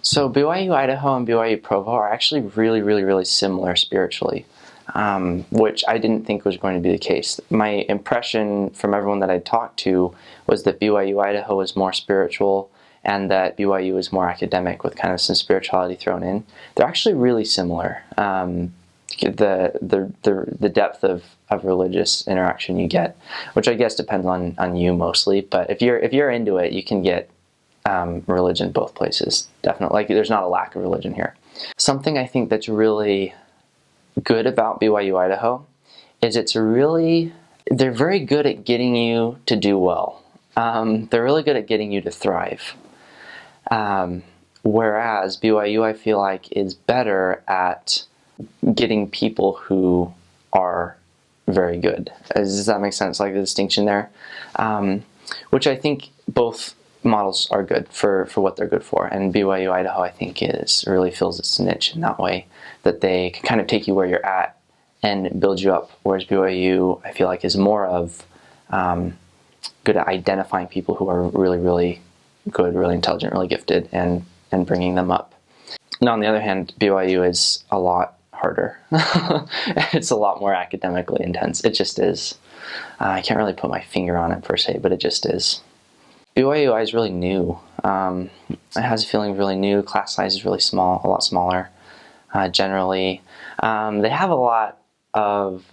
So BYU Idaho and BYU Provo are actually really similar spiritually, which I didn't think was going to be the case. My impression from everyone that I talked to was that BYU Idaho was more spiritual and that BYU is more academic with kind of some spirituality thrown in. They're actually really similar. The depth of religious interaction you get, which I guess depends on you mostly, but if you're into it, you can get religion both places, definitely. Like, there's not a lack of religion here. Something I think that's really good about BYU Idaho is they're very good at getting you to do well. They're really good at getting you to thrive. Whereas BYU, I feel like, is better at getting people who are very good. Does that make sense? Like the distinction there? Which I think both models are good for what they're good for, and BYU Idaho, I think, really fills its niche in that way, that they can kind of take you where you're at and build you up, whereas BYU, I feel like, is more of good at identifying people who are really good, really intelligent, really gifted, and bringing them up. Now, on the other hand, BYU is a lot harder. It's a lot more academically intense. It just is. I can't really put my finger on it per se, but it just is. BYU is really new. It has a feeling really new. Class size is really small, a lot smaller generally. They have a lot of,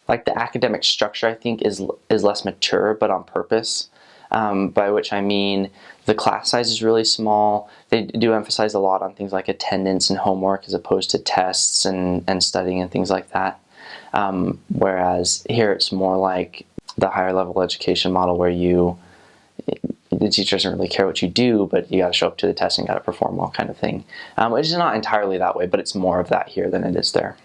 like, the academic structure, I think, is less mature, but on purpose, by which I mean the class size is really small. They do emphasize a lot on things like attendance and homework as opposed to tests and studying and things like that. Whereas here it's more like the higher level education model where the teacher doesn't really care what you do, but you got to show up to the test and got to perform well, kind of thing. Which is not entirely that way, but it's more of that here than it is there.